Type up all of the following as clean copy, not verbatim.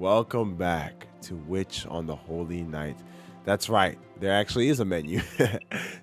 Welcome back to Witch on the Holy Night. That's right, there actually is a menu.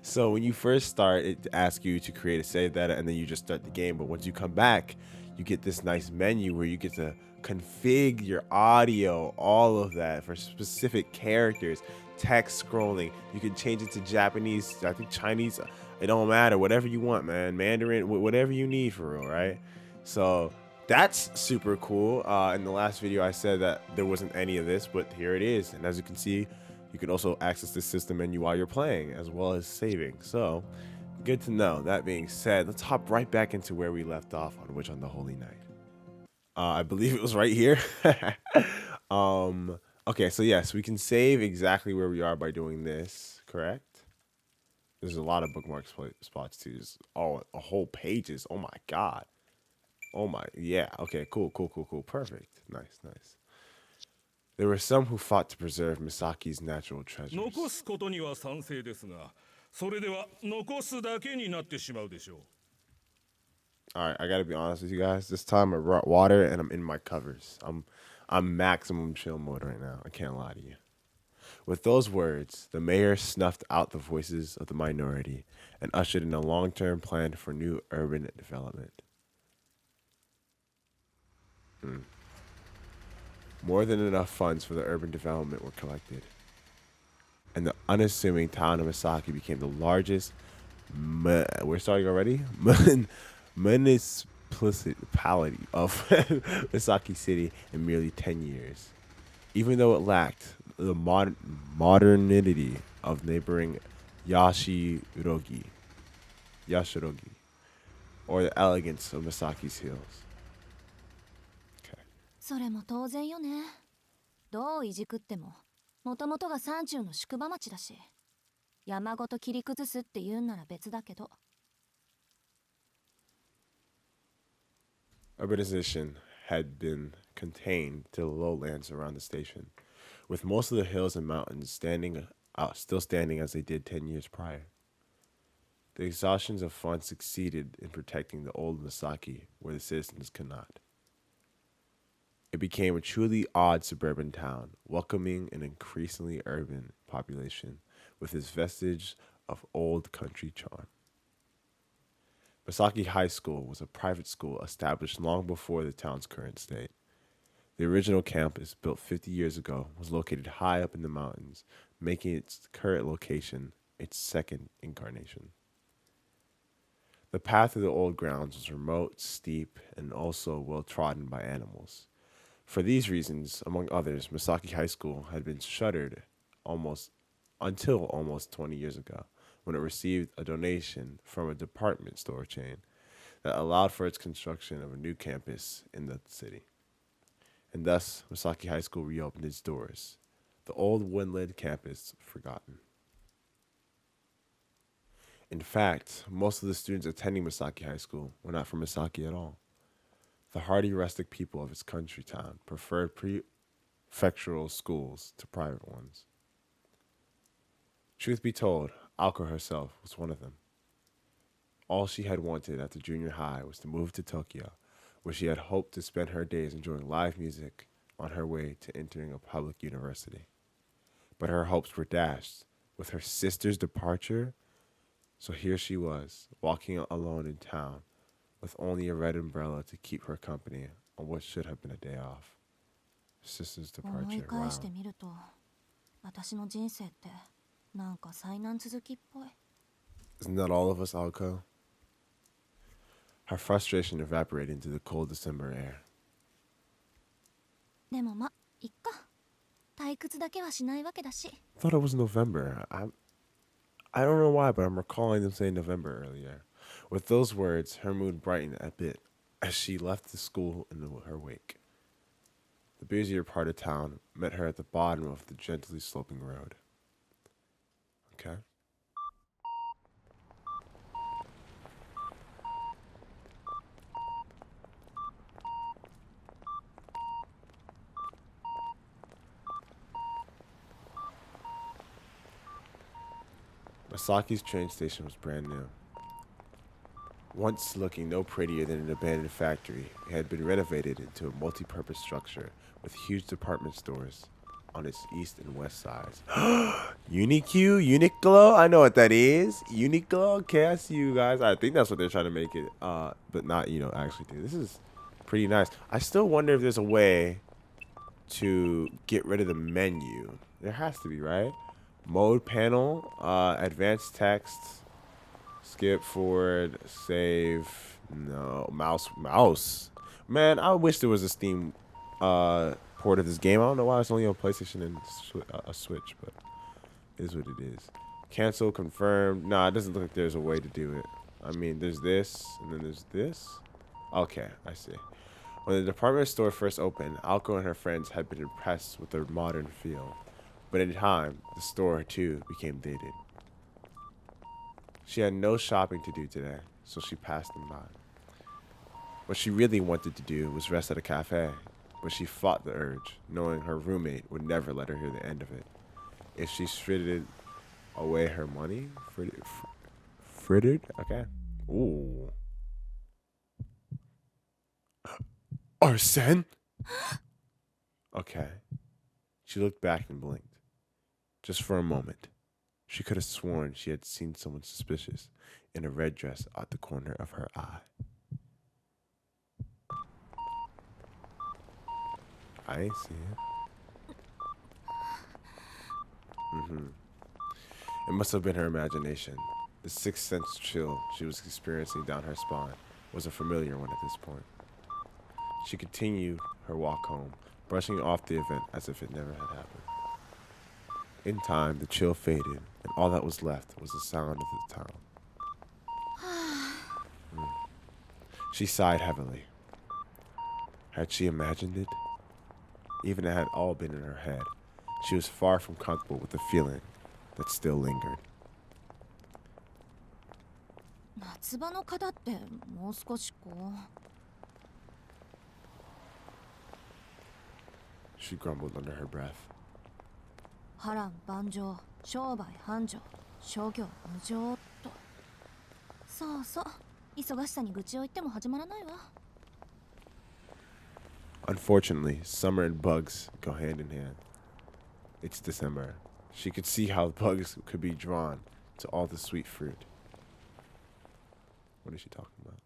So when you first start, it asks you to create a save data and then you just start the game. But once you come back, you get this nice menu where you get to configure your audio, all of that for specific characters, text scrolling. You can change it to Japanese, I think Chinese, it don't matter, whatever you want, man. Mandarin, whatever you need for real, right? So that's super cool. In the last video, I said that there wasn't any of this, but here it is. And as you can see, you can also access the system menu while you're playing, as well as saving. So, good to know. That being said, let's hop right back into where we left off on Witch on the Holy Night. I believe it was right here. Okay, so yes, we can save exactly where we are by doing this, correct? There's a lot of bookmark spots too. There's a whole pages. Oh my god. Oh my, yeah. Okay, cool. Perfect. Nice. There were some who fought to preserve Misaki's natural treasures. 残すことには賛成ですが、それでは残すだけになってしまうでしょう。 All right, I gotta be honest with you guys. This time I brought water and I'm in my covers. I'm maximum chill mode right now. I can't lie to you. With those words, the mayor snuffed out the voices of the minority and ushered in a long-term plan for new urban development. More than enough funds for the urban development were collected, and the unassuming town of Misaki became the largest we're starting already? Municipality of Misaki City in merely 10 years. Even though it lacked the modernity of neighboring Yashirogi, or the elegance of Misaki's hills. それも当然よね。どういじくっても、もともとが山中の宿場町だし、山ごと切り崩すって言うんなら別だけど。Urbanization had been contained to the lowlands around the station, with most of the hills and mountains still standing as they did 10 years prior. The exhaustions of funds succeeded in protecting the old Misaki where the citizens could not. It became a truly odd suburban town, welcoming an increasingly urban population with its vestige of old country charm. Misaki High School was a private school established long before the town's current state. The original campus, built 50 years ago, was located high up in the mountains, making its current location its second incarnation. The path through the old grounds was remote, steep, and also well trodden by animals. For these reasons, among others, Misaki High School had been shuttered until almost 20 years ago, when it received a donation from a department store chain that allowed for its construction of a new campus in the city. And thus, Misaki High School reopened its doors, the old Winland campus forgotten. In fact, most of the students attending Misaki High School were not from Misaki at all. The hardy rustic people of its country town preferred prefectural schools to private ones. Truth be told, Aoko herself was one of them. All she had wanted after junior high was to move to Tokyo, where she had hoped to spend her days enjoying live music on her way to entering a public university. But her hopes were dashed with her sister's departure, so here she was, walking alone in town, with only a red umbrella to keep her company on what should have been a day off. Sister's 思い departure. 返して Wow. みると、私の人生ってなんか災難続きっぽい。Isn't that all of us, Aoko? Her frustration evaporated into the cold December air. でもま、いっか。退屈だけはしないわけだし。I thought it was November. I don't know why, but I'm recalling them saying November earlier. With those words, her mood brightened a bit as she left the school in her wake. The busier part of town met her at the bottom of the gently sloping road. Okay. Masaki's train station was brand new. Once looking no prettier than an abandoned factory, it had been renovated into a multi-purpose structure with huge department stores on its east and west sides. Uniq, Uniqlo, I know what that is. Uniqlo, okay, I see you guys. I think that's what they're trying to make it, but not, actually do. This is pretty nice. I still wonder if there's a way to get rid of the menu. There has to be, right? Mode panel, advanced text, skip forward, save, no, mouse. Man, I wish there was a Steam port of this game. I don't know why it's only on PlayStation and a Switch, but it is what it is. Cancel, confirm. Nah, it doesn't look like there's a way to do it. I mean, there's this, and then there's this. Okay, I see. When the department store first opened, Alko and her friends had been impressed with their modern feel. But in time, the store, too, became dated. She had no shopping to do today, so she passed them by. What she really wanted to do was rest at a cafe, but she fought the urge, knowing her roommate would never let her hear the end of it. If she frittered away her money, frittered? Okay. Ooh. Arsene? Okay. She looked back and blinked. Just for a moment. She could have sworn she had seen someone suspicious in a red dress out the corner of her eye. I ain't see it. It must have been her imagination. The sixth sense chill she was experiencing down her spine was a familiar one at this point. She continued her walk home, brushing off the event as if it never had happened. In time, the chill faded, and all that was left was the sound of the town. She sighed heavily. Had she imagined it? Even if it had all been in her head, she was far from comfortable with the feeling that still lingered. 夏場の方ってもう少しこう She grumbled under her breath. 波乱万丈、商売繁盛、商業無常と。そうそう、忙しさに愚痴を言っても始まらないわ。Unfortunately, summer and bugs go hand in hand. It's December. She could see how bugs could be drawn to all the sweet fruit. What is she talking about?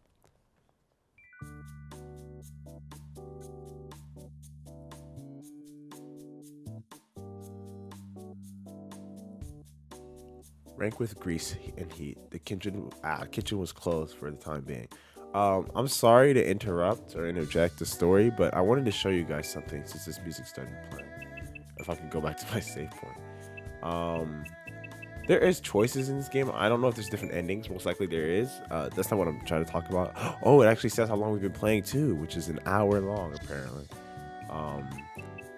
Rank with grease and heat, the kitchen was closed for the time being. I'm sorry to interrupt or interject the story, but I wanted to show you guys something since this music started playing. If I can go back to my save point. There is choices in this game. I don't know if there's different endings. Most likely there is. That's not what I'm trying to talk about. Oh, it actually says how long we've been playing too, which is an hour long apparently.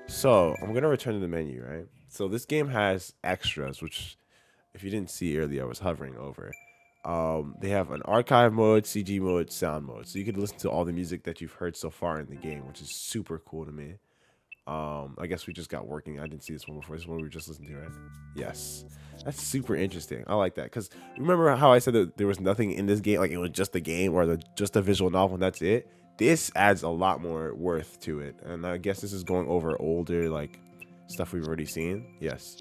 So I'm gonna return to the menu, right? So this game has extras, which if you didn't see earlier, I was hovering over. They have an archive mode, CG mode, sound mode. So you can listen to all the music that you've heard so far in the game, which is super cool to me. I guess we just got working. I didn't see this one before. This is one we were just listening to, right? Yes. That's super interesting. I like that. Because remember how I said that there was nothing in this game? Like it was just a game or just a visual novel and that's it? This adds a lot more worth to it. And I guess this is going over older, like, stuff we've already seen. Yes.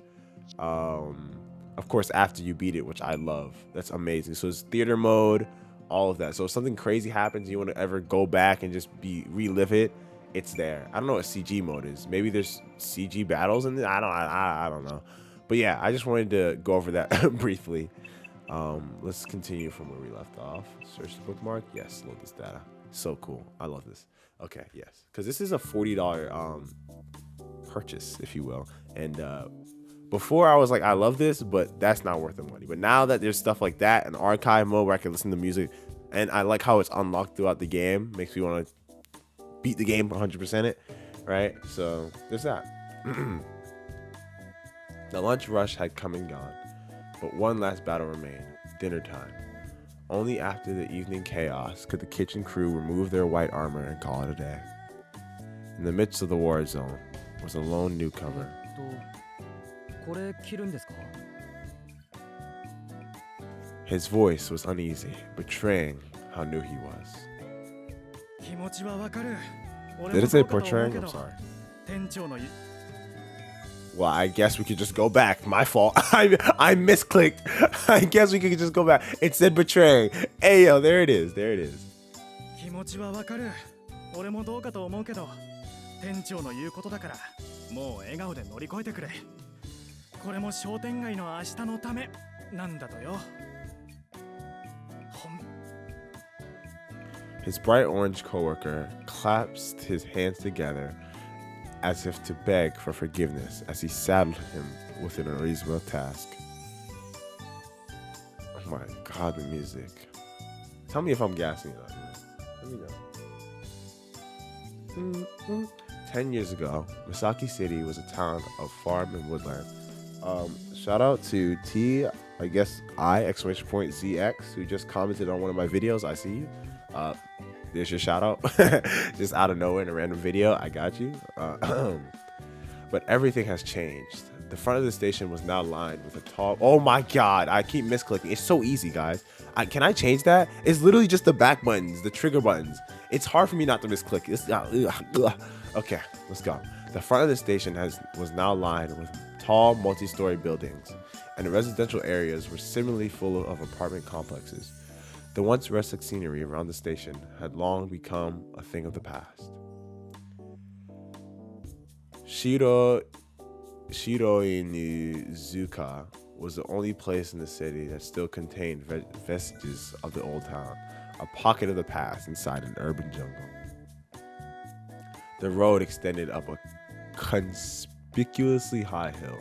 Of course, after you beat it, which I love. That's amazing. So it's theater mode, all of that. So if something crazy happens, you want to ever go back and just relive it, it's there. I don't know what CG mode is. Maybe there's CG battles in it. I don't know. But yeah, I just wanted to go over that briefly. Let's continue from where we left off. Search the bookmark. Yes, load this data. So cool. I love this. Okay, yes. Because this is a $40 purchase, if you will. And before I was like, I love this, but that's not worth the money. But now that there's stuff like that, an archive mode where I can listen to music, and I like how it's unlocked throughout the game, makes me want to beat the game 100% it, right? So there's that. The lunch rush had come and gone, but one last battle remained, dinner time. Only after the evening chaos could the kitchen crew remove their white armor and call it a day. In the midst of the war zone was a lone newcomer. これ着るんですか? His voice was uneasy, betraying how new he was. 気持ちはわかる。 Did it say portraying? I'm sorry. 店長の Well, I guess we could just go back. My fault. I misclicked. I guess we could just go back. It said betraying. Hey, yo, there it is. There it is. 気持ちはわかる。俺もどうかと思うけど、店長の言うことだから、もう笑顔で乗り越えてくれ。これも商店街の明日のためなんだとよ。His bright orange coworker clasped his hands together as if to beg for forgiveness as he saddled him with an unreasonable task. Oh my god, the music. Tell me if I'm gassing it up. Let me know. 10 years ago, Misaki City was a town of farm and woodland. Shout out to ZX, who just commented on one of my videos. I see you. There's your shout out. Just out of nowhere in a random video. I got you. But everything has changed. The front of the station was now lined with a tall... Oh my god, I keep misclicking. It's so easy, guys. Can I change that? It's literally just the back buttons, the trigger buttons. It's hard for me not to misclick. Okay, let's go. The front of the station was now lined with tall multi-story buildings, and the residential areas were similarly full of apartment complexes. The once rustic scenery around the station had long become a thing of the past. Shiroinuzuka was the only place in the city that still contained vestiges of the old town, a pocket of the past inside an urban jungle. The road extended up a conspicuously high hill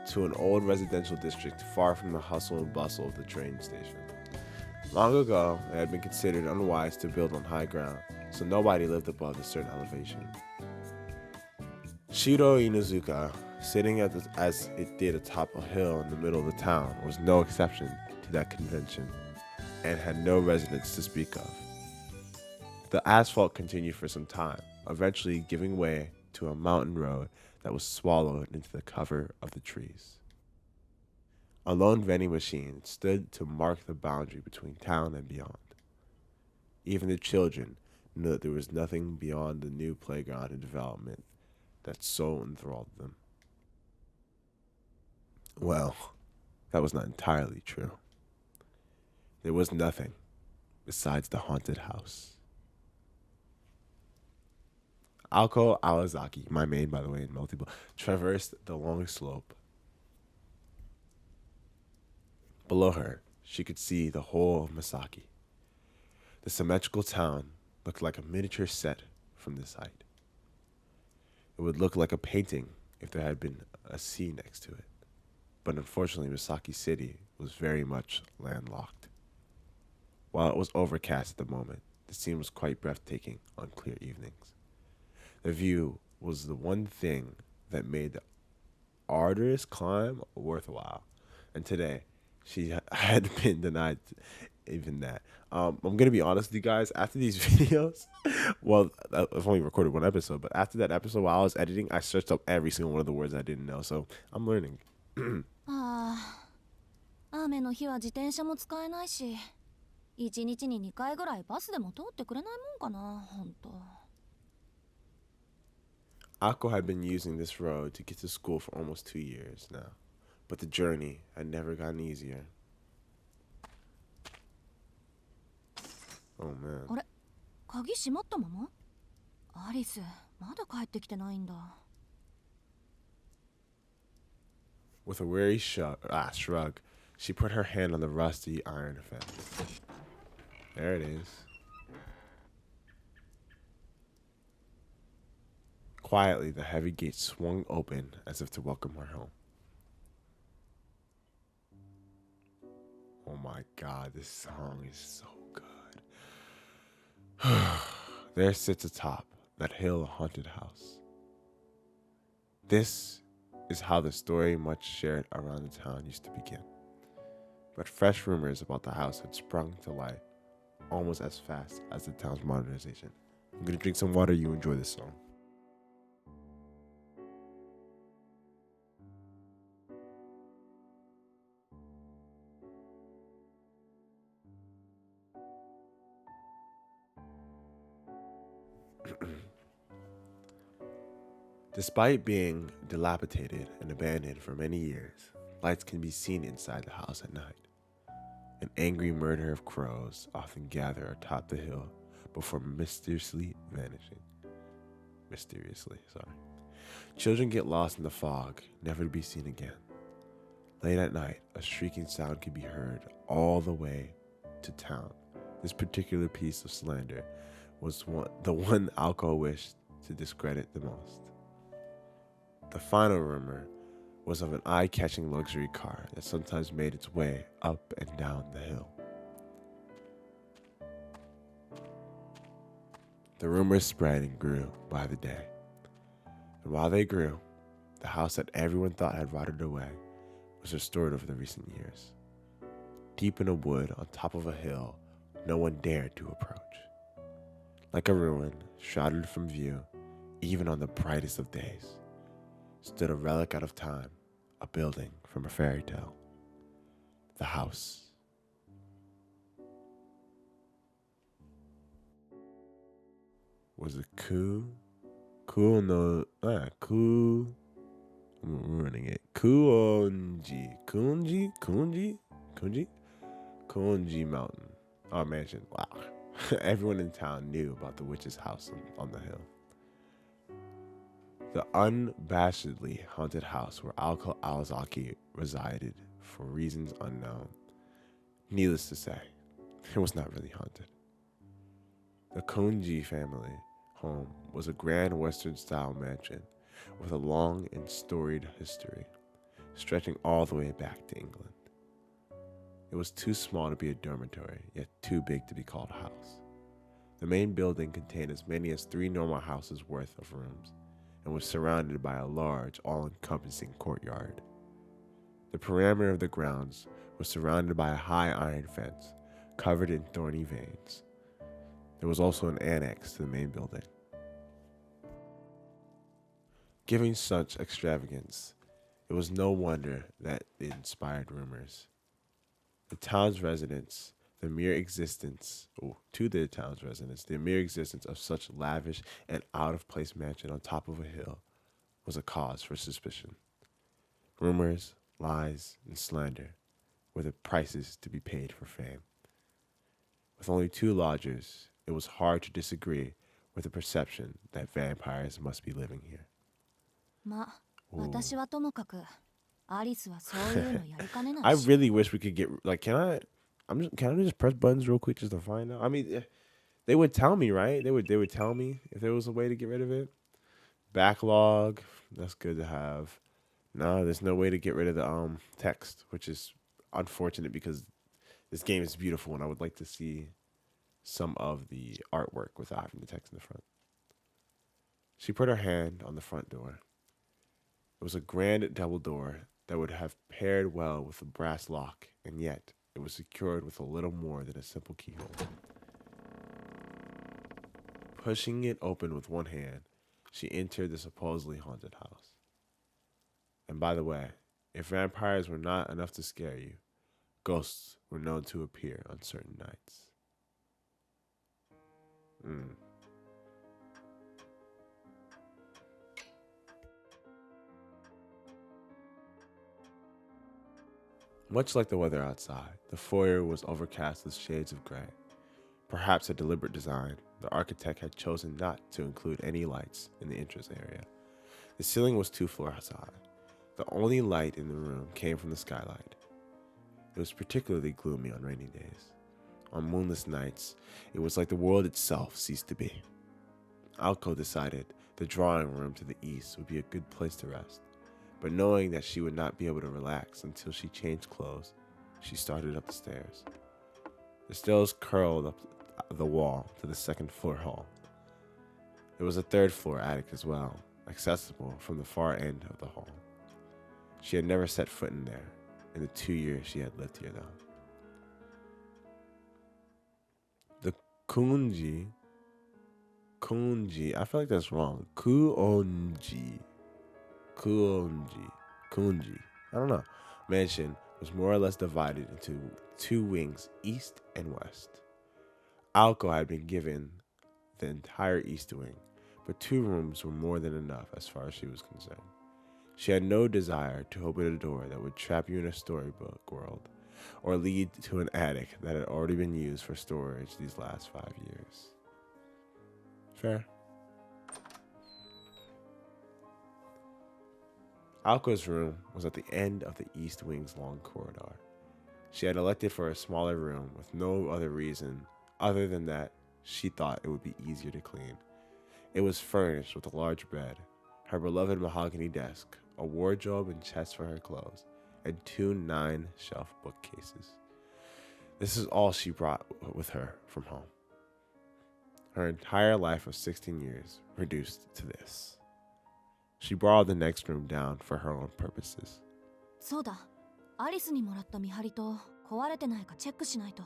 to an old residential district far from the hustle and bustle of the train station. Long ago, it had been considered unwise to build on high ground, so nobody lived above a certain elevation. Shiro Inuzuka, sitting as it did atop a hill in the middle of the town, was no exception to that convention, and had no residents to speak of. The asphalt continued for some time, eventually giving way to a mountain road that was swallowed into the cover of the trees. A lone vending machine stood to mark the boundary between town and beyond. Even the children knew that there was nothing beyond the new playground and development that so enthralled them. Well, that was not entirely true. There was nothing besides the haunted house. Alko Awazaki, my main by the way in meltyblood, traversed the long slope. Below her, she could see the whole of Misaki. The symmetrical town looked like a miniature set from this height. It would look like a painting if there had been a sea next to it. But unfortunately, Misaki City was very much landlocked. While it was overcast at the moment, the scene was quite breathtaking on clear evenings. The view was the one thing that made the arduous climb worthwhile. And today, she had been denied even that. I'm going to be honest with you guys. After these videos, well, I've only recorded one episode, but after that episode, while I was editing, I searched up every single one of the words I didn't know. So I'm learning. 雨の日は自転車も使えないし、1日に2回ぐらいバスでも通ってくれないもんかな、ほんと。Akko had been using this road to get to school for almost 2 years now, but the journey had never gotten easier. Oh man. あれ、鍵閉まったまま？アリス、まだ帰ってきてないんだ。With a weary shrug, she put her hand on the rusty iron fence. There it is. Quietly, the heavy gate swung open as if to welcome her home. Oh my god, this song is so good. There sits atop that hill haunted house. This is how the story much shared around the town used to begin. But fresh rumors about the house had sprung to light almost as fast as the town's modernization. I'm gonna drink some water, you enjoy this song. Despite being dilapidated and abandoned for many years, lights can be seen inside the house at night. An angry murder of crows often gather atop the hill before mysteriously vanishing. Children get lost in the fog, never to be seen again. Late at night, a shrieking sound can be heard all the way to town. This particular piece of slander was the one Alco wished to discredit the most. The final rumor was of an eye-catching luxury car that sometimes made its way up and down the hill. The rumors spread and grew by the day. And while they grew, the house that everyone thought had rotted away was restored over the recent years. Deep in a wood on top of a hill no one dared to approach. Like a ruin, shrouded from view, even on the brightest of days, stood a relic out of time, a building from a fairy tale. The house. Was it Ku? I'm ruining it. Kunji Mountain. Our mansion. Wow. Everyone in town knew about the witch's house on the hill. The unabashedly haunted house where Alko Awazaki resided for reasons unknown. Needless to say, it was not really haunted. The Kunji family home was a grand Western-style mansion with a long and storied history, stretching all the way back to England. It was too small to be a dormitory, yet too big to be called a house. The main building contained as many as 3 normal houses worth of rooms, and was surrounded by a large, all-encompassing courtyard. The perimeter of the grounds was surrounded by a high iron fence, covered in thorny veins. There was also an annex to the main building. Given such extravagance, it was no wonder that it inspired rumors. The town's residents, the mere existence of such lavish and out-of-place mansion on top of a hill was a cause for suspicion. Rumors, lies, and slander were the prices to be paid for fame. With only 2 lodgers, it was hard to disagree with the perception that vampires must be living here. ま、私はともかく、アリスはそういうのやりかねな I いし。really wish we could get can I just press buttons real quick just to find out? I mean, they would tell me, right? They would tell me if there was a way to get rid of it. Backlog, that's good to have. No, there's no way to get rid of the text, which is unfortunate because this game is beautiful and I would like to see some of the artwork without having the text in the front. She put her hand on the front door. It was a grand double door that would have paired well with a brass lock, and yet it was secured with a little more than a simple keyhole. Pushing it open with one hand, she entered the supposedly haunted house. And by the way, if vampires were not enough to scare you, ghosts were known to appear on certain nights. Much like the weather outside, the foyer was overcast with shades of gray. Perhaps a deliberate design, the architect had chosen not to include any lights in the entrance area. The ceiling was 2 floors high. The only light in the room came from the skylight. It was particularly gloomy on rainy days. On moonless nights, it was like the world itself ceased to be. Alko decided the drawing room to the east would be a good place to rest. But knowing that she would not be able to relax until she changed clothes, she started up the stairs. The stairs curled up the wall to the 2nd floor hall. There was a 3rd floor attic as well, accessible from the far end of the hall. She had never set foot in there in the 2 years she had lived here though. The Kunji, I feel like that's wrong. Kunji, I don't know. Mansion was more or less divided into 2 wings, east and west. Alko had been given the entire east wing, but 2 rooms were more than enough as far as she was concerned. She had no desire to open a door that would trap you in a storybook world or lead to an attic that had already been used for storage these last 5 years. Fair. Aoko's room was at the end of the east wing's long corridor. She had elected for a smaller room with no other reason other than that she thought it would be easier to clean. It was furnished with a large bed, her beloved mahogany desk, a wardrobe and chest for her clothes, and 2 9-shelf bookcases. This is all she brought with her from home. Her entire life of 16 years reduced to this. She borrowed the next room down for her own purposes. そうだ。アリスにもらった見張りと壊れてないかチェックしないと。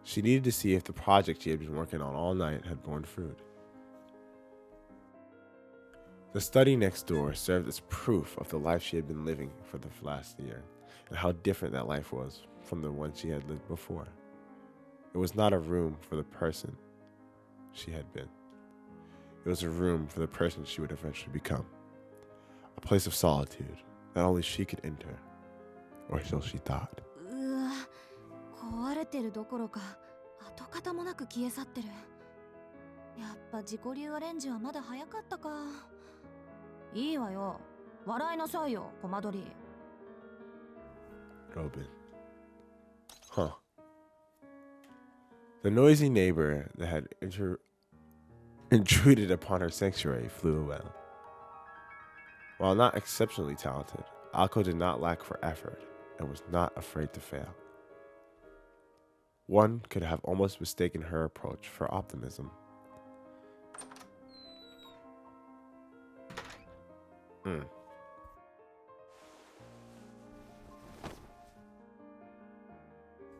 She needed to see if the project she had been working on all night had borne fruit. The study next door served as proof of the life she had been living for the last year, and how different that life was from the one she had lived before. It was not a room for the person she had been. It was a room for the person she would eventually become. A place of solitude that only she could enter, or so she thought. うわ、壊れてるどころか跡形もなく消え去ってる。やっぱ自己流アレンジはまだ早かったか。いいわよ。笑いなさいよ、コマドリ。Robin. Huh. The noisy neighbor that had intruded upon her sanctuary flew away. While not exceptionally talented, Aoko did not lack for effort and was not afraid to fail. One could have almost mistaken her approach for optimism.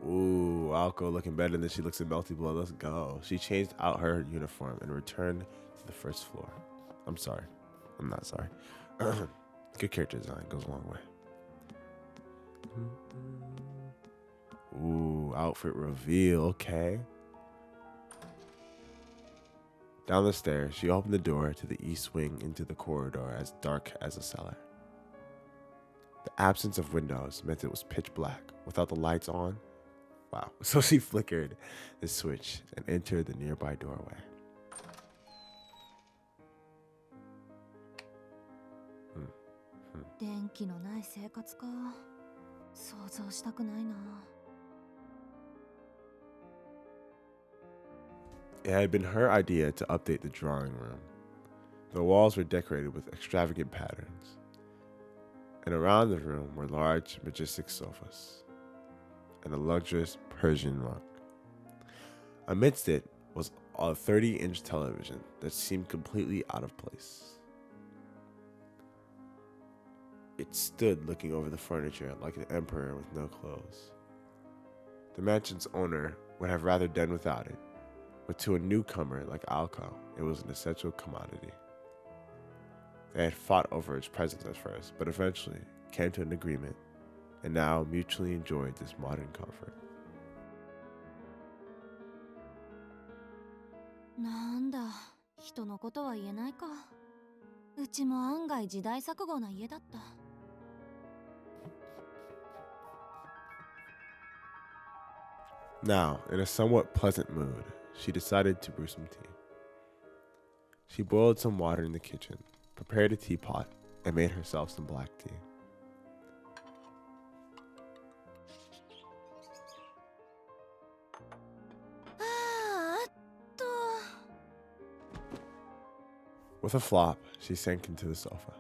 Ooh, Aoko looking better than she looks in meltyblood. Let's go. She changed out her uniform and returned to the first floor. I'm sorry. I'm not sorry. Good character design goes a long way. Ooh, outfit reveal. Okay. Down the stairs, she opened the door to the east wing into the corridor as dark as a cellar. The absence of windows meant it was pitch black without the lights on. Wow. So she flickered the switch and entered the nearby doorway. 電気のない生活か。想像したくないな。It had been her idea to update the drawing room. The walls were decorated with extravagant patterns, and around the room were large, majestic sofas and a luxurious Persian rug. Amidst it was a 30-inch television that seemed completely out of place. It stood looking over the furniture like an emperor with no clothes. The mansion's owner would have rather done without it, but to a newcomer like Aoko, it was an essential commodity. They had fought over its presence at first, but eventually came to an agreement, and now mutually enjoyed this modern comfort. なんだ、人のことは言えないか。うちも案外時代錯誤な家だった。Now, in a somewhat pleasant mood, she decided to brew some tea. She boiled some water in the kitchen, prepared a teapot, and made herself some black tea. With a flop, she sank into the sofa.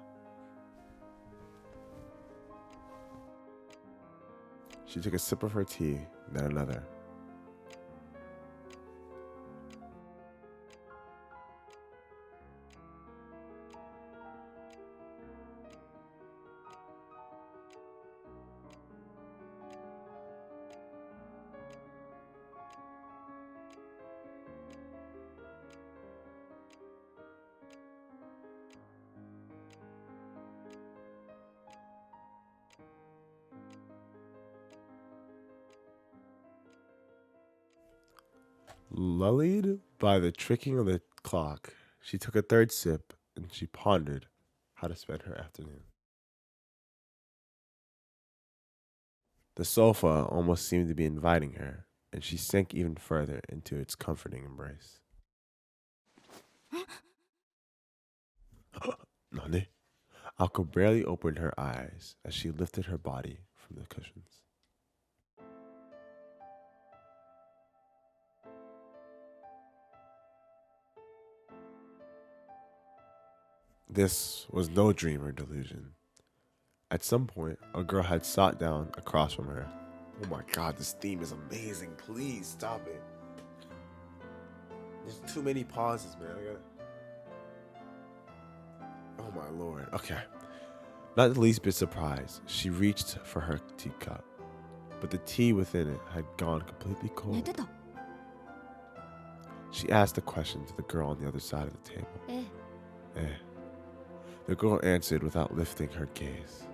She took a sip of her tea, then another. Lulled by the ticking of the clock, she took a third sip and she pondered how to spend her afternoon. The sofa almost seemed to be inviting her, and she sank even further into its comforting embrace. Nani? Alko barely opened her eyes as she lifted her body from the cushions. This was no dream or delusion. At some point, a girl had sat down across from her. Oh my god, this theme is amazing. Please stop it. There's too many pauses, man. Oh my lord. Okay. Not the least bit surprised, she reached for her teacup, but the tea within it had gone completely cold. 寝てた。 She asked a question to the girl on the other side of the table. ええ。 Eh. The girl answered without lifting her gaze.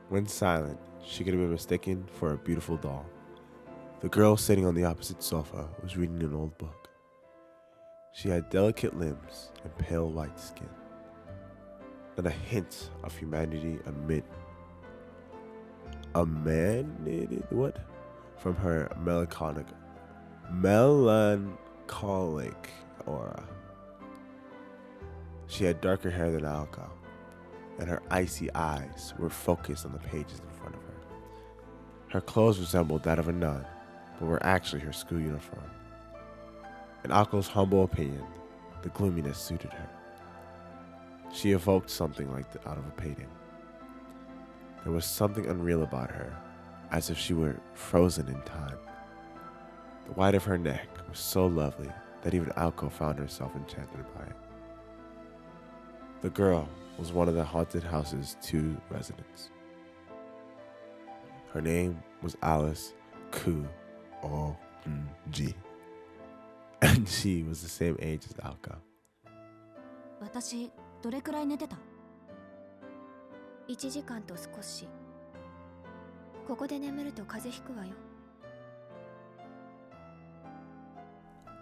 When silent, she could have been mistaken for a beautiful doll. The girl sitting on the opposite sofa was reading an old book. She had delicate limbs and pale white skin, and a hint of humanity amid what? From her melancholic aura. She had darker hair than Alka, and her icy eyes were focused on the pages in front of her. Her clothes resembled that of a nun, but were actually her school uniform. In Ako's humble opinion, the gloominess suited her. She evoked something like that out of a painting. There was something unreal about her, as if she were frozen in time. The white of her neck was so lovely that even Alko found herself enchanted by it. The girl was one of the haunted house's 2 residents. Her name was Alice Ku-O-N-G, and she was the same age as Alka. 私、どれくらい寝てた？ 1時間と少し。ここで眠ると風邪ひくわよ。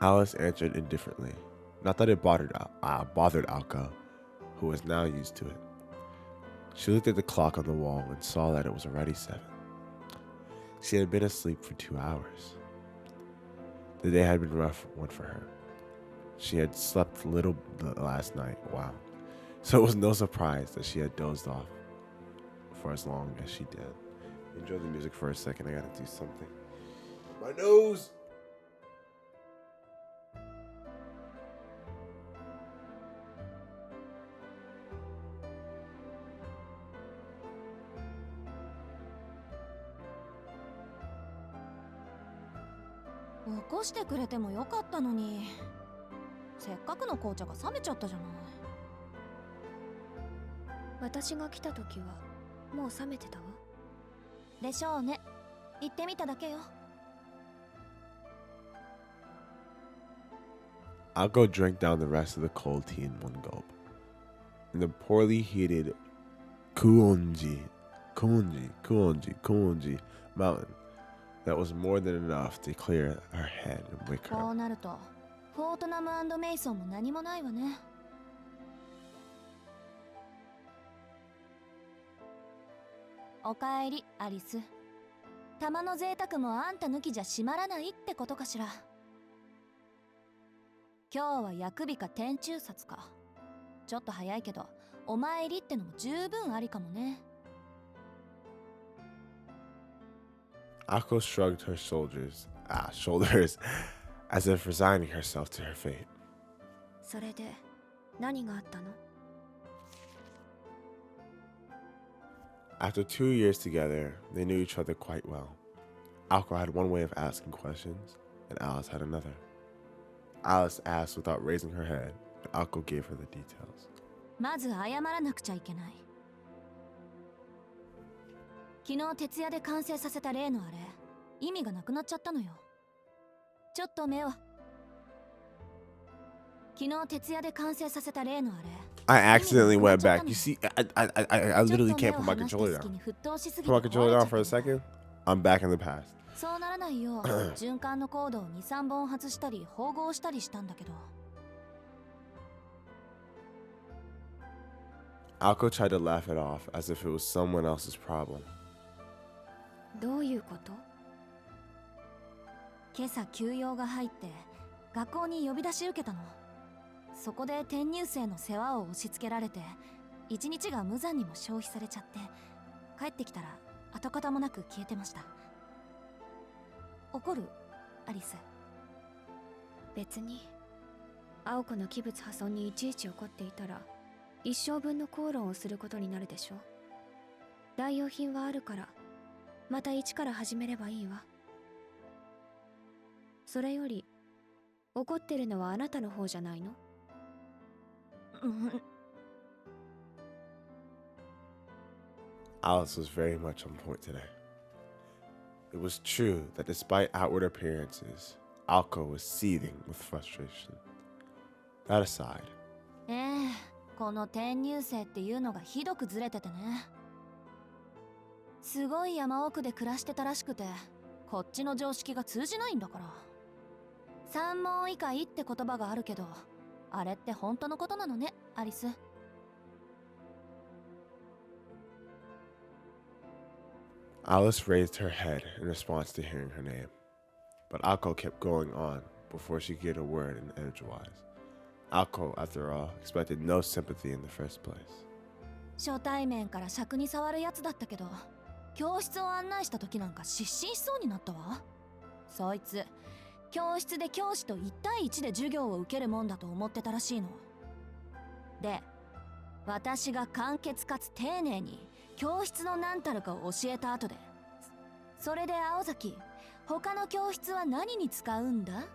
Alice answered indifferently. Not that it bothered Alka, who was now used to it. She looked at the clock on the wall and saw that it was already 7. She had been asleep for 2 hours. The day had been a rough one for her. She had slept little last night, wow. So it was no surprise that she had dozed off for as long as she did. Enjoy the music for a second, I gotta do something. My nose!起こしてくれてもよかったのに。せっかくの紅茶が冷めちゃったじゃない。私が来た時はもう冷めてたわ。でしょうね。行ってみただけよ。Alko drank down the rest of the cold tea in one gulp. In the poorly heated Kuonji mountain, that was more than enough to clear her head and wake her こう up. なると、フォートナム&メイソンも何もないわね。おかえり、アリス。玉の贅沢もあんた抜きじゃ閉まらないってことかしら。今日は薬日か天中殺か。ちょっと早いけど、お参りってのも十分ありかもね。Akko shrugged her shoulders as if resigning herself to her fate. それで何があったの？ After 2 years together, they knew each other quite well. Alko had one way of asking questions, and Alice had another. Alice asked without raising her head, and Alko gave her the details. まず謝らなくちゃいけない。昨日徹夜で完成させた例のあれ、意味がなくなっちゃったのよ。ちょっと目を。昨日徹夜で完成させた例のあれ。I accidentally went back. You see, I literally can't put my controller down. Put my controller down for a second. I'm back in the past. そうならないよう循環のコードを2、3本外したり縫合したりしたんだけど。Alko tried to laugh it off as if it was someone else's problem. どういうこと？今朝休養が入って学校に呼び出し受けたの。そこで転入生の世話を押し付けられて一日が無残にも消費されちゃって、帰ってきたら跡形もなく消えてました。怒る？アリス。別に青子の器物破損にいちいち怒っていたら一生分の口論をすることになるでしょ。代用品はあるからまた一から始めればいいわ。それより怒ってるのはあなたの方じゃないの？Alice was very much on point today. It was true that despite outward appearances, Alko was seething with frustration. That aside, この転入生っていうのがひどくずれててね。すごい山奥で暮らしてたらしくて、こっちの常識が通じないんだから。三問以下って言葉があるけど、あれって本当のことなのね、アリス。Alice raised her head in response to hearing her name, but Alko kept going on before she could get a word in edgewise. Alko, after all, expected no sympathy in the first place. 初対面から尺に触るやつだったけど、教室を案内した時なんか失神しそうになったわ。そいつ、教室で教師と1対1で授業を受けるもんだと思ってたらしいの。で、私が簡潔かつ丁寧に教室の何たるかを教えた後で、それで青崎、他の教室は何に使うんだ？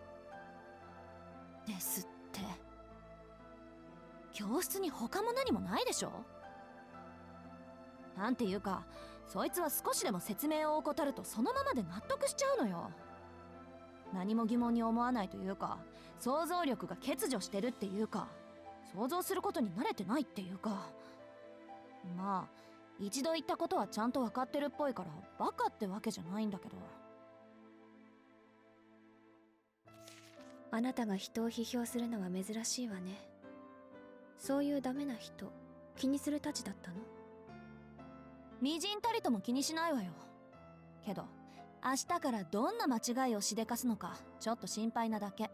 ですって。教室に他も何もないでしょ？なんていうか、そいつは少しでも説明を怠るとそのままで納得しちゃうのよ。何も疑問に思わないというか、想像力が欠如してるっていうか、想像することに慣れてないっていうか。まあ、一度言ったことはちゃんと分かってるっぽいからバカってわけじゃないんだけど。あなたが人を批評するのは珍しいわね。そういうダメな人、気にするたちだったの？みじんたりとも気にしないわよ。けど明日からどんな間違いをしでかすのかちょっと心配なだけ。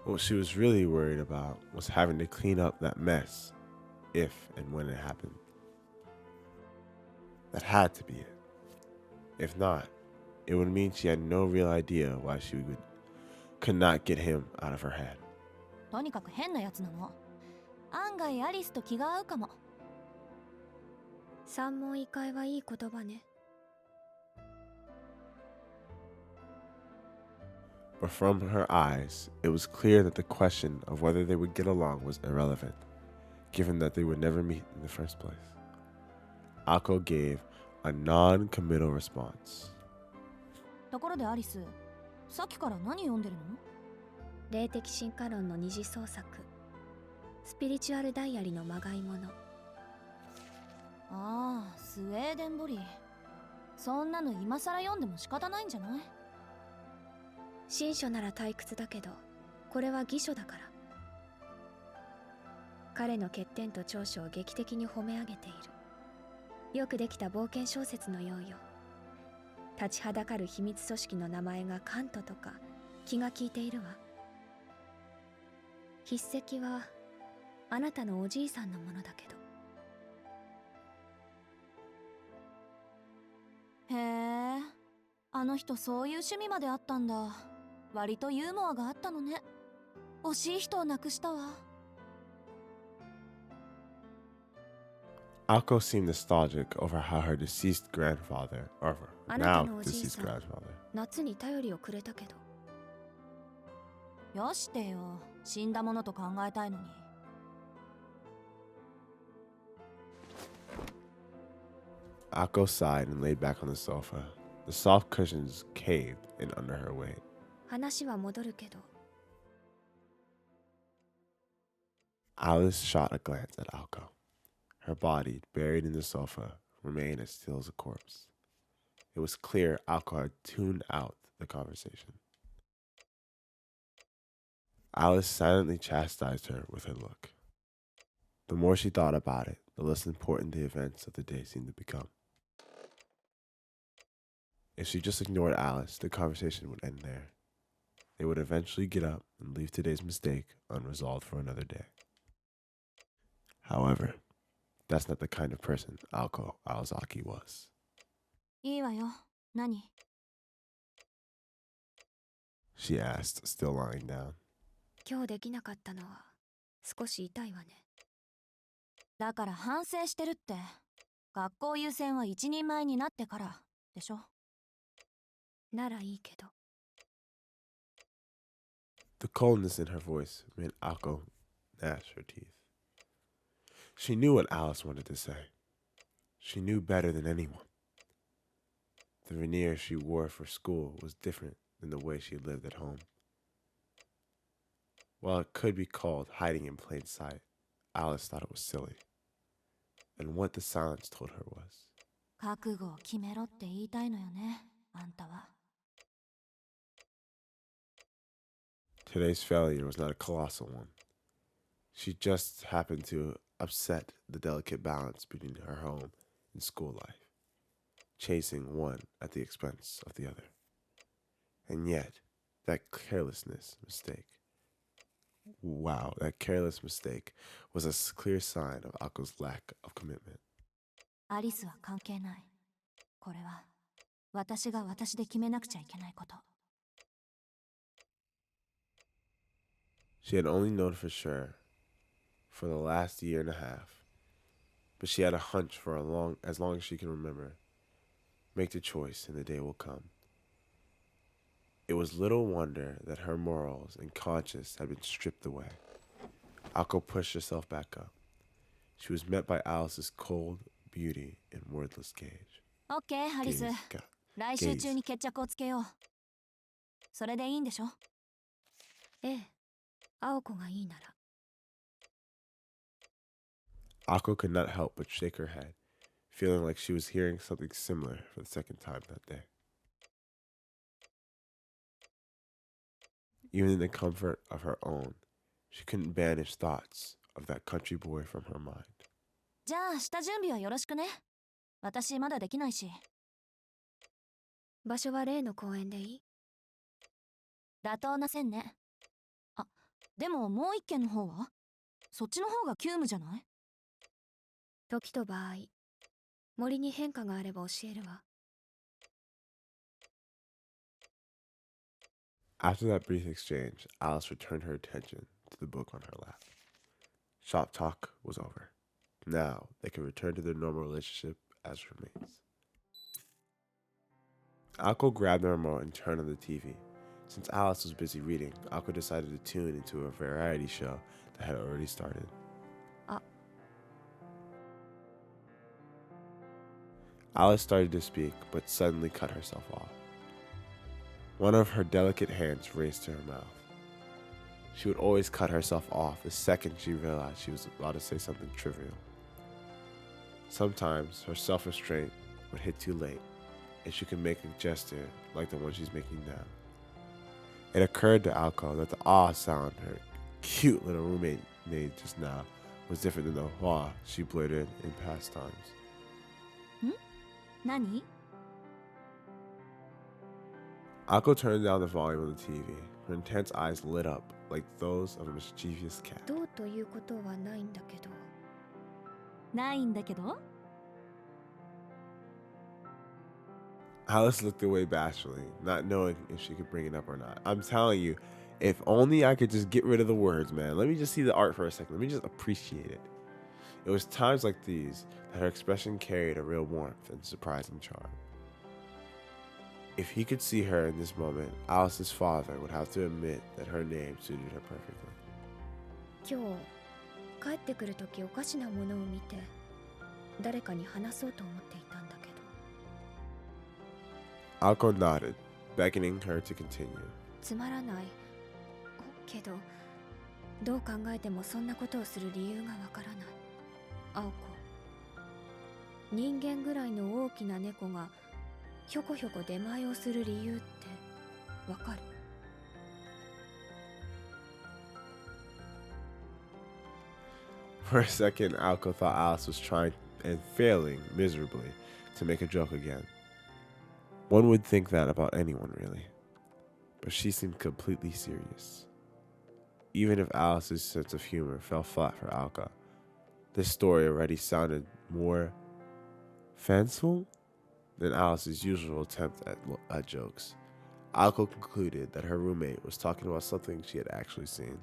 What she was really worried about was having to clean up that mess, if and when it happened. That had to be it. If not, it would mean she had no real idea why she could not get him out of her head. とにかく変なやつなの。案外アリスと気が合うかも。三問一回はいい言葉ね。But from her eyes, it was clear that the question of whether they would get along was irrelevant, given that they would never meet in the first place. Ako gave a non-committal response. ところでアリス、さっきから何読んでるの？霊的進化論の二次創作、スピリチュアルダイアリのまがいもの。ああ、スウェーデンボリー。そんなの今更読んでも仕方ないんじゃない？新書なら退屈だけど、これは偽書だから。彼の欠点と長所を劇的に褒め上げている。よくできた冒険小説のようよ。立ちはだかる秘密組織の名前がカントとか気が利いているわ。筆跡はあなたのおじいさんのものだけど。へえ、あの人そういう趣味まであったんだ。割とユーモアがあったのね。惜しい人を亡くしたわ。Ako seemed nostalgic over how her deceased grandfather, or now deceased grandfather, 夏に頼りをくれたけど。よしてよ、死んだものと考えたいのに。Ako sighed and laid back on the sofa. The soft cushions caved in under her weight. 話は戻るけど。Alice shot a glance at Alko. Her body, buried in the sofa, remained as still as a corpse. It was clear Alco had tuned out the conversation. Alice silently chastised her with her look. The more she thought about it, the less important the events of the day seemed to become. If she just ignored Alice, the conversation would end there. They would eventually get up and leave today's mistake unresolved for another day. However, that's not the kind of person Alko Aozaki was. いいわよ。何？ She asked, still lying down. 今日できなかったのは少し痛いわね。だから反省してるって。学校優先は一人前になってからでしょ。ならいいけど。The coldness in her voice made Alko gnash her teeth. She knew what Alice wanted to say. She knew better than anyone. The veneer she wore for school was different than the way she lived at home. While it could be called hiding in plain sight, Alice thought it was silly. And what the silence told her was, 覚悟を決めろって言いたいのよね、あんたは。today's failure was not a colossal one. She just happened to upset the delicate balance between her home and school life, chasing one at the expense of the other. And yet, that careless mistake was a clear sign of Ako's lack of commitment. アリスは関係ない。これは私が私で決めなくちゃいけないこと。She had only known for sure for the last year and a half, but she had a hunch for as long as she can remember. Make the choice and the day will come. It was little wonder that her morals and conscience had been stripped away. Ako pushed herself back up. She was met by Alice's cold beauty and wordless gaze. オッケー、アリス。来週中に決着をつけよう。それでいいんでしょ？ええ、青子がいいなら。Ako could not help but shake her head, feeling like she was hearing something similar for the second time that day. Even in the comfort of her own, she couldn't banish thoughts of that country boy from her mind. じゃあ下準備はよろしくね。私まだできないし。場所は例の公園でいい？妥当な線ね。あ、でももう一軒の方は？そっちの方が急務じゃない？時と場合、森に変化があれば教えるわ。After that brief exchange, Alice returned her attention to the book on her lap. Shop talk was over. Now they could return to their normal relationship as roommates. Alko grabbed the remote and turned on the TV. Since Alice was busy reading, Alko decided to tune into a variety show that had already started. Alice started to speak, but suddenly cut herself off. One of her delicate hands raced to her mouth. She would always cut herself off the second she realized she was about to say something trivial. Sometimes her self-restraint would hit too late, and she could make a gesture like the one she's making now. It occurred to Alko that the ah sound her cute little roommate made just now was different than the hua she blurted in past times. 何？ Ako turned down the volume of the TV. Her intense eyes lit up like those of a mischievous cat. どうということはないんだけど。ないんだけど？ Alice looked away bashfully, not knowing if she could bring it up or not. I'm telling you, if only I could just get rid of the words, man. Let me just see the art for a second. Let me just appreciate it. It was times like these that her expression carried a real warmth and surprising charm. If he could see her in this moment, Alice's father would have to admit that her name suited her perfectly. 今日帰ってくるときおかしなものを見て誰かに話そうと思っていたんだけど。Alko nodded, beckoning her to continue. つまらないけど、どう考えてもそんなことをする理由がわからない。青子、人間ぐらいの大きな猫がひょこひょこ出前をする理由ってわかる？ For a second, Alco thought Alice was trying and failing miserably to make a joke again. One would think that about anyone, really. But she seemed completely serious. Even if Alice's sense of humor fell flat for Alka, this story already sounded more fanciful than Alice's usual attempt at jokes. Alka concluded that her roommate was talking about something she had actually seen.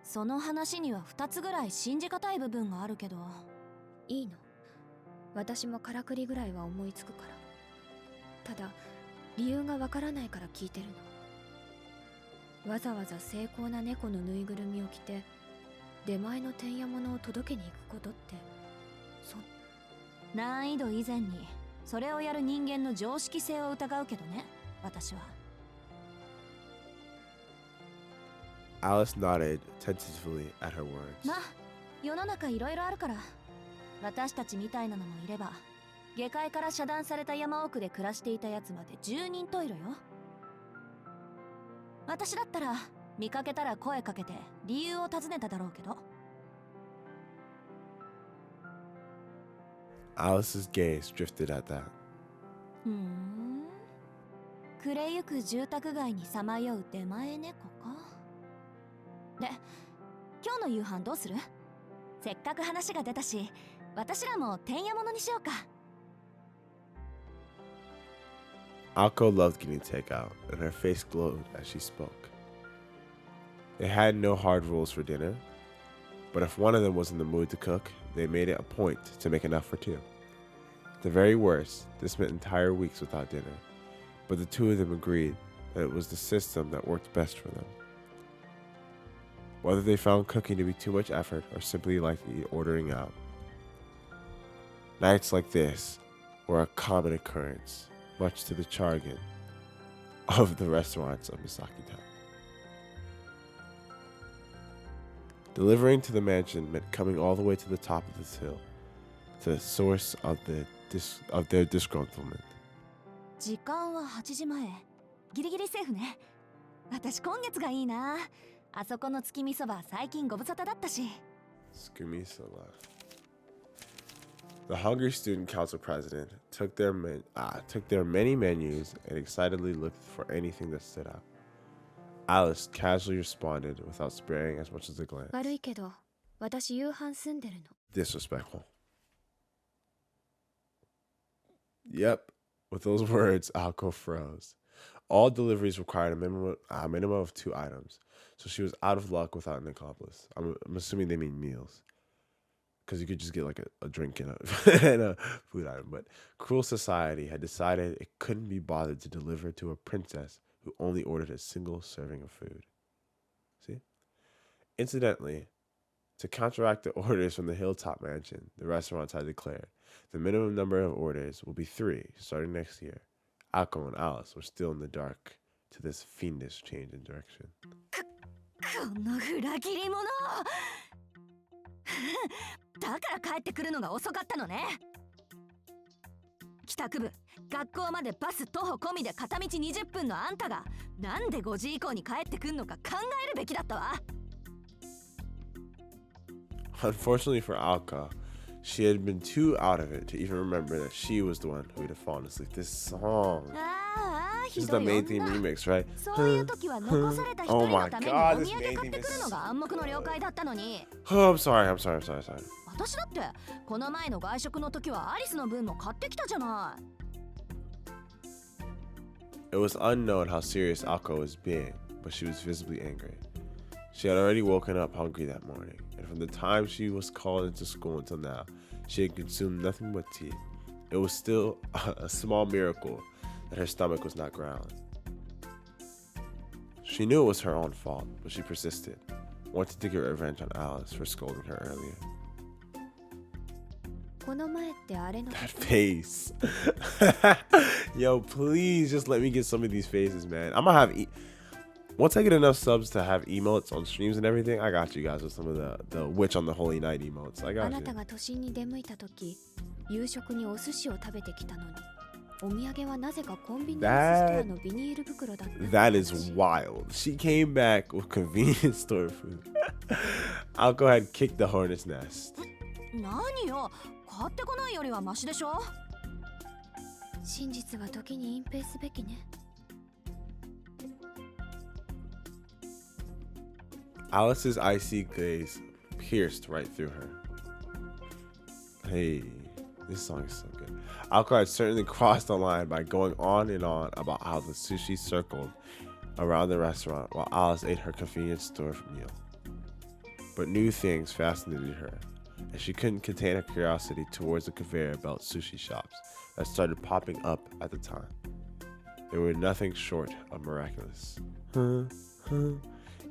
その話には2つぐらい信じがたい部分があるけど。いいの？私もからくりぐらいは思いつくから。ただ理由がわからないから聞いてるの。わざわざ精巧な猫のぬいぐるみを着て出前のてんやものを届けに行くことって、難易度以前にそれをやる人間の常識性を疑うけどね、私は。Alice nodded tentatively at her words. まあ、世の中いろいろあるから。私たちみたいなのもいれば、下界から遮断された山奥で暮らしていたやつまで10人といるよ。私だったら見かけたら声かけて理由を尋ねただろうけど。Alice's gaze drifted at that. 暮れゆく住宅街にさまよう出前猫か。で、今日の夕飯どうする？せっかく話が出たし、私らもてんやものにしようか。Alko loved getting takeout, and her face glowed as she spoke. They had no hard rules for dinner, but if one of them was in the mood to cook, they made it a point to make enough for two. At the very worst, this meant entire weeks without dinner, but the two of them agreed that it was the system that worked best for them. Whether they found cooking to be too much effort or simply liked ordering out. Nights like this were a common occurrence, much to the chagrin of the restaurants of Misaki Town. Delivering to the mansion meant coming all the way to the top of this hill, to the source of their disgruntlement. 時間は8時前。ギリギリセーフね。私今月がいいな。あそこの月見そば最近ご無沙汰だったし。Tsukihime. The Hungry Student Council president took their many menus and excitedly looked for anything that stood out. Alice casually responded without sparing as much as a glance. 悪いけど、私夕飯済んでるの。 Disrespectful. Yep. With those words, Alko froze. All deliveries required a minimum of 2 items, so she was out of luck without an accomplice. I'm assuming they mean meals, because you could just get like a drink and a food item. But cruel society had decided it couldn't be bothered to deliver to a princess who only ordered a single serving of food. See? Incidentally, to counteract the orders from the Hilltop Mansion, the restaurants had declared the minimum number of orders will be 3 starting next year. Alko and Alice were still in the dark to this fiendish change in direction. この裏切り者だから帰ってくるのが遅かったのね。帰宅部、学校までバス徒歩込みで片道20分のあんたがなんで5時以降に帰ってくんのか考えるべきだったわ。Unfortunately for Alka, she had been too out of it to even remember that she was the one who had fallen asleep. This song. This is the main theme remix, right? そういう時は残された一人のためにお土産買ってくるのが暗黙の了解だったのに。Oh, I'm sorry. 私だってこの前の外食の時はアリスの分も買ってきたじゃない。It was unknown how serious Alko was being, but she was visibly angry. She had already woken up hungry that morning, and from the time she was called into school until now, she had consumed nothing but tea. It was still a small miracle that her stomach was not growling. She knew it was her own fault, but she persisted, wanted to get revenge on Alice for scolding her earlier. この前ってあれの。 That face. Yo, please just let me get some of these faces, man. I'm gonna have Once I get enough subs to have emotes on streams and everything, I got you guys with some of the Witch on the Holy Night emotes. I あ got な you. たが都心に出向いた時夕食にお寿司を食べてきたのにお土産はなぜかコンビニエンスストアのビニール袋だったって That is 話 wild. She came back with convenience store food. I'll go ahead and kick the hornet's nest. 何よ、買ってこないよりはマシでしょ。真実は時に隠蔽すべきね Alice's icy gaze pierced right through her. Hey, this song is so good. Alco had certainly crossed the line by going on and on about how the sushi circled around the restaurant while Alice ate her convenience store meal. But new things fascinated her, and she couldn't contain her curiosity towards the conveyor belt sushi shops that started popping up at the time. They were nothing short of miraculous.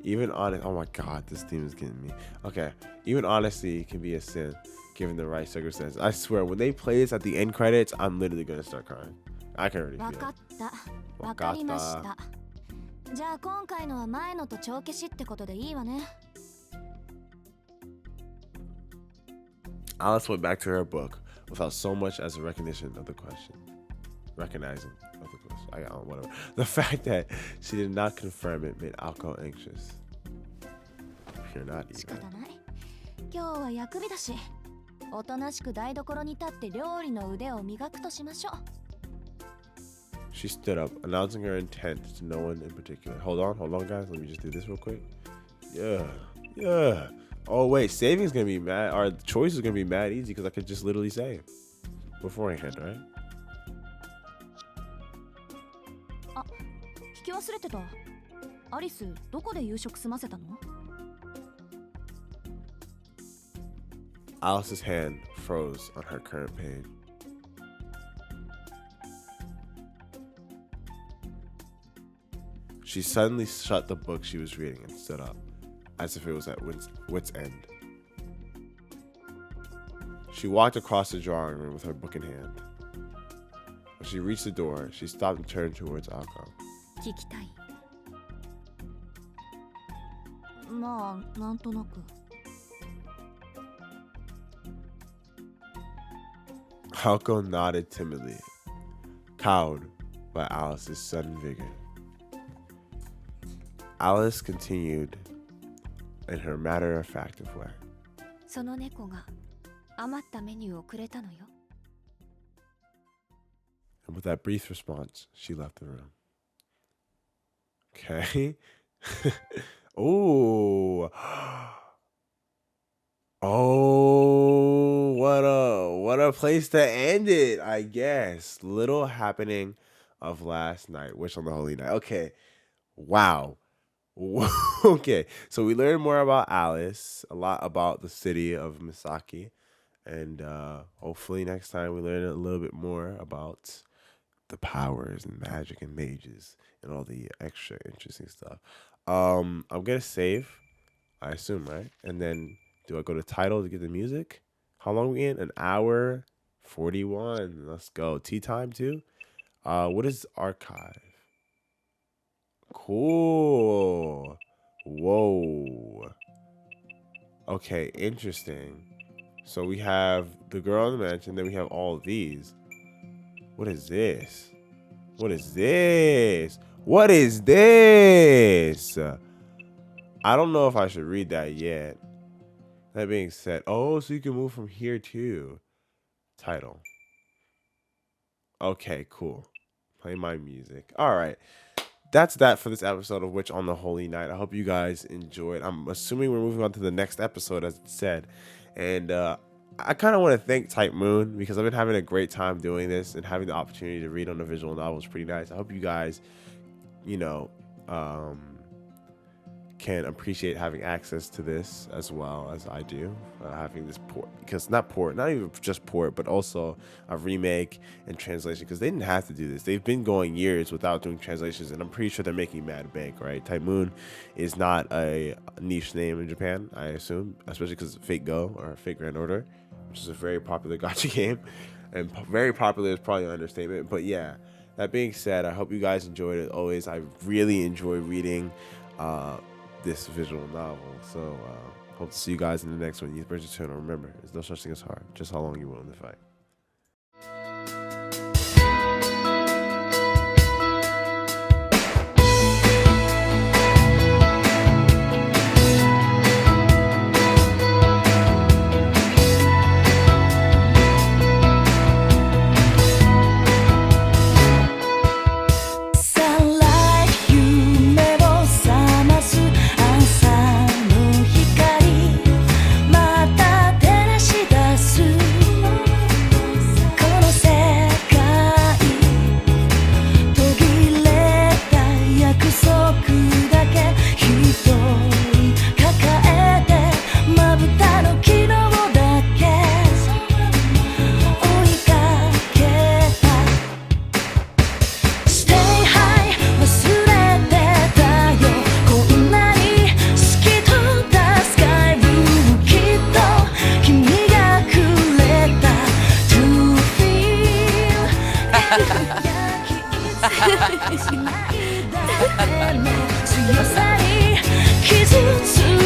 Even honest, oh my god, this theme is getting me. Okay, even honesty can be a sin given the right circumstances. I swear, when they play this at the end credits, I'm literally gonna start crying. I can already わ feel かっ it. た。わかりました。じゃあ今回のは前のと帳消しってことでいいわね。Alice went back to her book without so much as a recognition of the question. Recognizing of the question. I don't know, whatever. The fact that she did not confirm it made Alco anxious. You're not 仕 even. 方ない。今日は薬味だし、おとなしく台所に立って料理の腕を磨くとしましょう。She stood up, announcing her intent to no one in particular. Hold on, guys. Let me just do this real quick. Yeah. Oh, wait. Saving's gonna be mad. Our choice is gonna be mad easy because I could just literally save beforehand, right? 聞き忘れてた。アリス、どこで夕食済ませたの？ Alice's hand froze on her current page. She suddenly shut the book she was reading and stood up, as if it was at wit's end. She walked across the drawing room with her book in hand. When she reached the door, she stopped and turned towards Alco. 聞きたいまあ、なんとなく。Alco nodded timidly, cowed by Alice's sudden vigor. Alice continued in her matter-of-fact way. その猫が余ったメニューをくれたのよ And with that brief response, she left the room. Okay. Oh. Oh, what a place to end it, I guess. Little happening of last night, Wish on the Holy Night. Okay. Wow. Okay. So we learned more about Alice, a lot about the city of Misaki, and hopefully next time we learn a little bit more about the powers and magic and mages and all the extra interesting stuff. I'm gonna save, I assume, right? And then do I go to title to get the music? How long are we in? An hour 41. Let's go. Tea time too. What is archive? Cool. Whoa. Okay, interesting. So we have the girl in the mansion, then we have all of these. What is this? What is this? What is this? I don't know if I should read that yet. That being said, oh, so you can move from here too. Title. Okay, cool. Play my music. All right. That's that for this episode of Witch on the Holy Night. I hope you guys enjoyed. I'm assuming we're moving on to the next episode, as it said. And I kind of want to thank Type Moon because I've been having a great time doing this, and having the opportunity to read on a visual novel is pretty nice. I hope you guys, can appreciate having access to this as well as I do, having this port, because not even just port, but also a remake and translation, because they didn't have to do this. They've been going years without doing translations, and I'm pretty sure they're making mad bank, right? Type Moon is not a niche name in Japan, I assume, especially because Fate Go or Fate Grand Order, which is a very popular gacha game, and very popular is probably an understatement, but yeah. That being said, I hope you guys enjoyed it. Always, I really enjoy reading this visual novel. So hope to see you guys in the next one. Use Bridge Eternal. Remember, there's no such thing as hard, just how long you're willing to fight.強さに傷つ